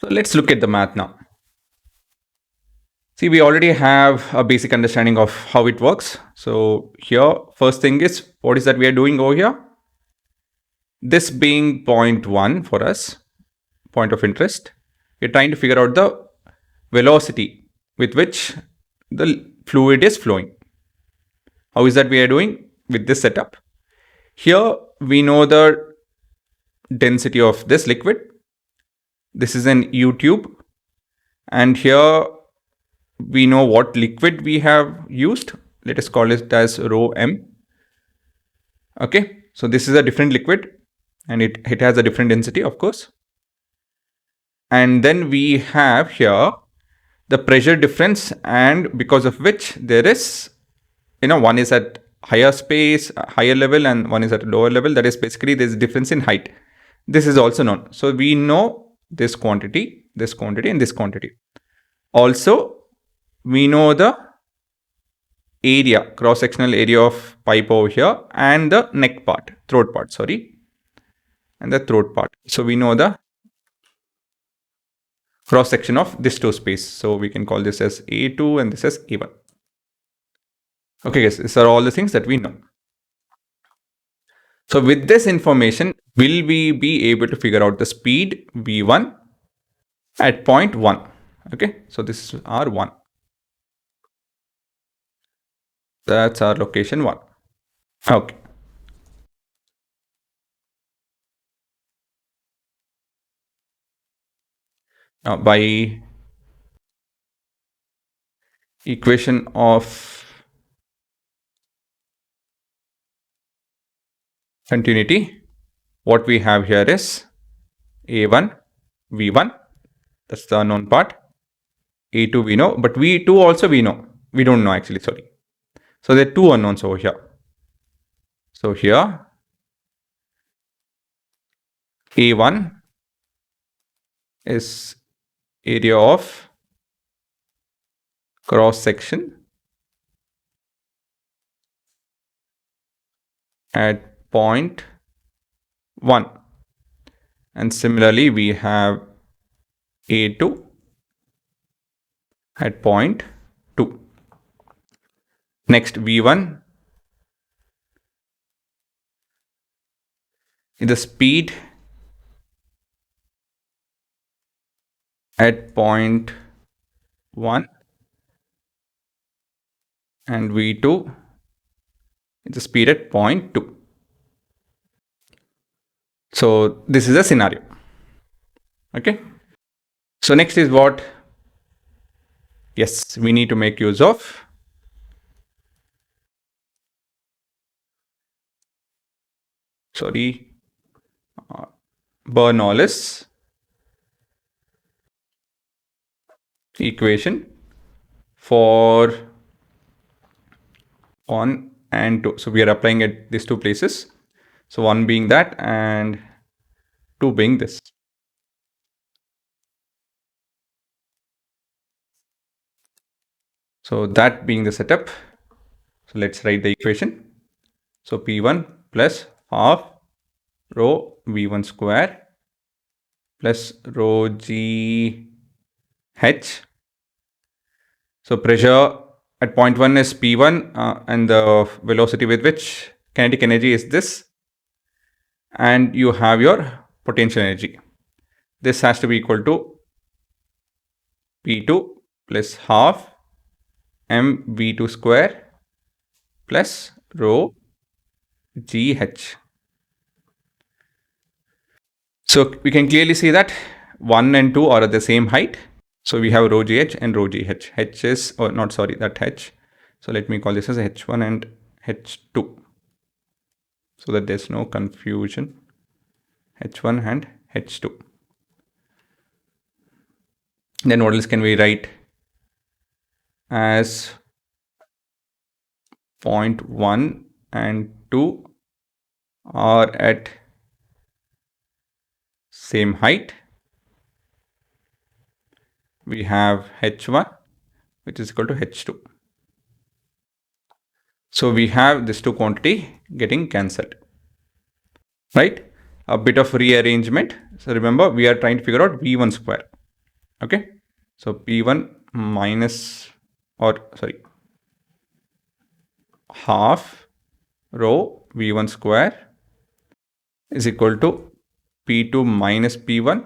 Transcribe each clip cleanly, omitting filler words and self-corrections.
So let's look at the math now. See, we already have a basic understanding of how it works. So here, first thing is, what is that we are doing over here? This being point 1 for us, point of interest, we're trying to figure out the velocity with which the fluid is flowing. How is that we are doing with this setup? Here we know the density of this liquid. This is an U tube, and here we know what liquid we have used. Let us call it as rho m. Okay, so this is a different liquid and it has a different density, of course. And then we have here the pressure difference, and because of which there is, one is at higher space, higher level, and one is at a lower level. That is basically there's a difference in height. This is also known. So we know this quantity, and this quantity. Also, we know the area, cross-sectional area of pipe over here, and the throat part, and the throat part. So we know the cross-section of this two space. So we can call this as A2 and this as A1. Okay, guys, these are all the things that we know. So with this information, will we be able to figure out the speed V1 at point 1? Okay, so this is our 1. That's our location 1. Okay. Now by equation of continuity, what we have here is A1, V1, that's the unknown part. A2 we know, but V2 also we know. We don't know actually, sorry. So there are two unknowns over here. So here, A1 is area of cross section at point 1, and similarly we have A2 at point 2. Next, V1 is the speed at point 1, and V2 is the speed at point 2. So this is a scenario. Okay. So next is what? Yes, we need to make use of Bernoulli's equation for 1 and 2. So we are applying at these two places. So 1 being that and 2 being this. So that being the setup. So let's write the equation. So P1 plus half rho V1 square plus rho G H. So pressure at point 1 is P1 and the velocity with which kinetic energy is this, and you have your potential energy. This has to be equal to P2 plus half mv2 square plus rho GH. So we can clearly see that 1 and 2 are at the same height. So we have rho GH and rho GH. H is, oh not sorry, that H. So let me call this as H1 and H2, so that there's no confusion. H1 and H2. Then what else can we write as point 1 and 2 are at same height. We have H1 which is equal to H2. So we have this two quantity getting cancelled, right? A bit of rearrangement. So remember, we are trying to figure out V1 square. Okay. So P1 minus, or sorry, half rho V1 square is equal to P2 minus P1.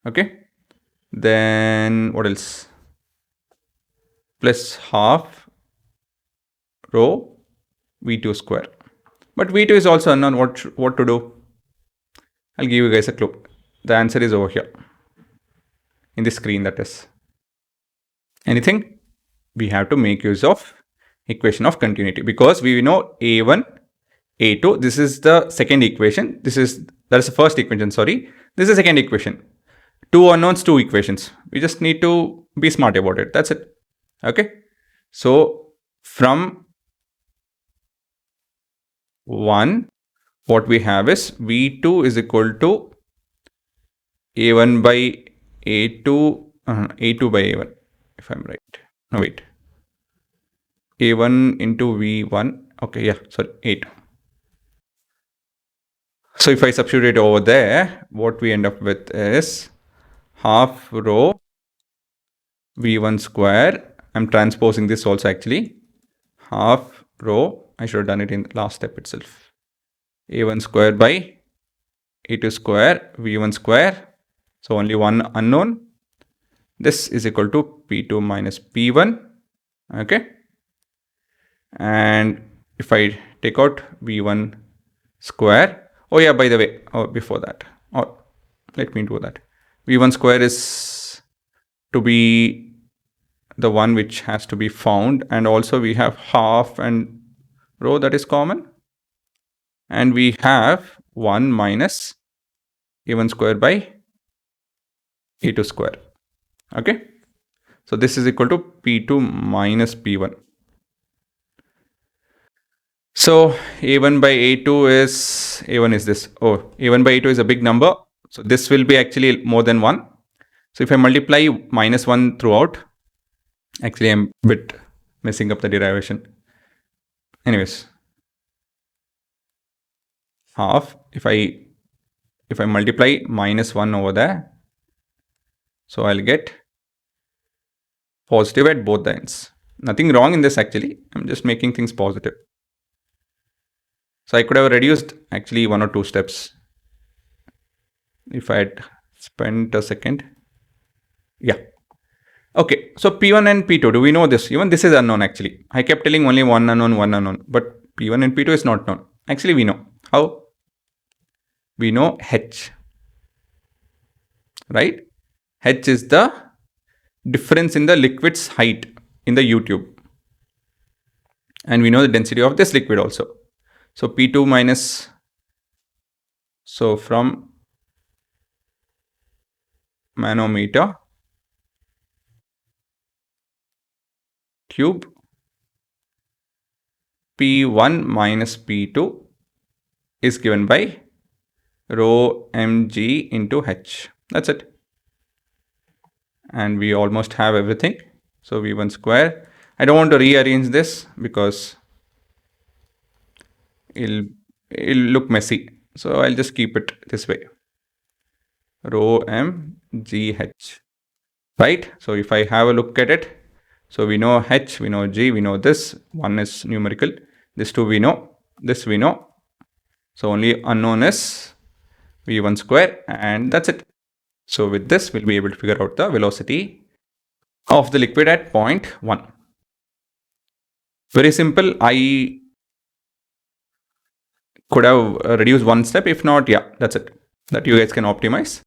Okay. Then what else? Plus half rho V2 square. But V2 is also unknown. What to do? I'll give you guys a clue. The answer is over here. In the screen, that is. Anything? We have to make use of equation of continuity, because we know A1, A2, this is the second equation. That is the first equation, sorry. This is the second equation. Two unknowns, two equations. We just need to be smart about it. That's it. Okay. So from 1, what we have is V2 is equal to A1 by A2, A2 by A1, if I'm right. No, wait. A1 into V1. Okay, yeah, sorry, 8. So if I substitute it over there, what we end up with is half rho V1 square. I'm transposing this also actually. Half rho, I should have done it in the last step itself. A1 square by A2 square, V1 square. So only one unknown. This is equal to P2 minus P1. Okay. And if I take out V1 square, oh yeah, by the way, before that, let me do that. V1 square is to be the one which has to be found, and also we have half and rho, that is common, and we have 1 minus A1 square by A2 square. Okay, so this is equal to P2 minus P1. So A1 by A2 is, A1 is this. Oh, A1 by A2 is a big number. So this will be actually more than 1. So if I multiply minus 1 throughout, actually I'm a bit messing up the derivation. Anyways, half, if I multiply minus 1 over there, so I'll get positive at both the ends. Nothing wrong in this actually. I'm just making things positive. So I could have reduced actually 1 or 2 steps if I had spent a second. Yeah. Okay. So P1 and P2, do we know this? Even this is unknown actually. I kept telling only one unknown. But P1 and P2 is not known. Actually, we know. How? We know H. Right? H is the difference in the liquid's height in the U tube. And we know the density of this liquid also. So P2 minus, so from manometer cube, P1 minus P2 is given by rho mg into H. That's it. And we almost have everything. So V1 square. I don't want to rearrange this because it'll look messy. So I'll just keep it this way. Rho m g h. Right? So if I have a look at it, so we know h, we know g, we know this. One is numerical. This two we know. This we know. So only unknown is V1 square, and that's it. So with this, we'll be able to figure out the velocity of the liquid at point 1. Very simple. I could have reduced one step. If not, yeah, that's it. That you guys can optimize.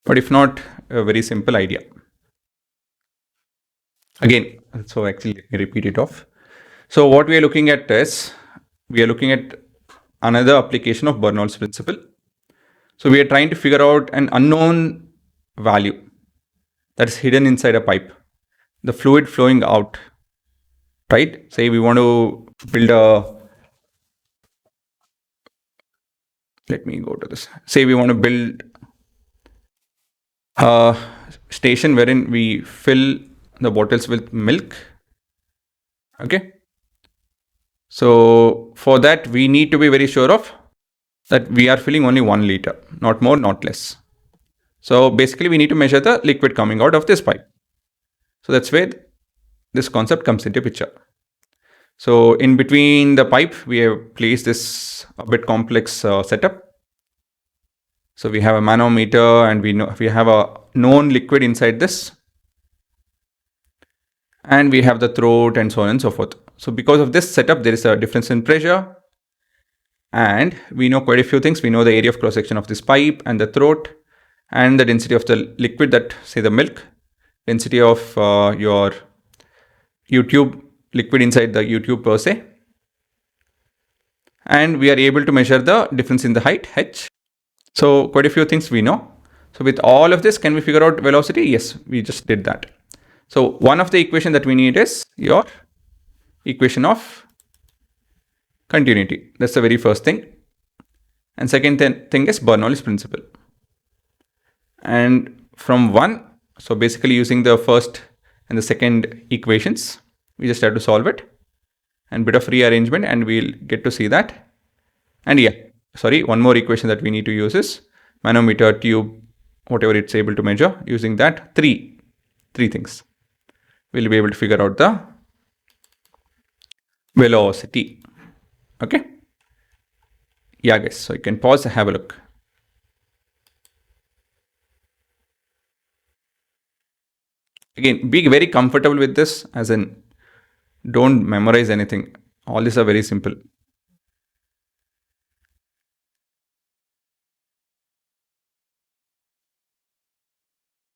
But if not, a very simple idea. Again, so actually let me repeat it off. So what we are looking at is, we are looking at another application of Bernoulli's principle. So we are trying to figure out an unknown value that is hidden inside a pipe. The fluid flowing out, right? Say we want to build a, let me go to this. Say we want to build a station wherein we fill the bottles with milk. Okay. So for that, we need to be very sure of that we are filling only 1 liter, not more, not less. So basically we need to measure the liquid coming out of this pipe. So that's where this concept comes into picture. So in between the pipe, we have placed this a bit complex setup. So we have a manometer and we have a known liquid inside this. And we have the throat and so on and so forth. So because of this setup, there is a difference in pressure. And we know quite a few things. We know the area of cross section of this pipe and the throat and the density of the liquid, that say the milk, density of your U-tube, liquid inside the U-tube per se. And we are able to measure the difference in the height, h. So quite a few things we know. So with all of this, can we figure out velocity? Yes, we just did that. So one of the equation that we need is your equation of continuity. That's the very first thing. And second thing is Bernoulli's principle. And from one, so basically using the first and the second equations, we just have to solve it and bit of rearrangement and we'll get to see that. And yeah, sorry, one more equation that we need to use is manometer, tube, whatever it's able to measure. Using that, three things. We'll be able to figure out the velocity. Okay. Yeah, guys. So you can pause and have a look. Again, be very comfortable with this, as in don't memorize anything. All these are very simple.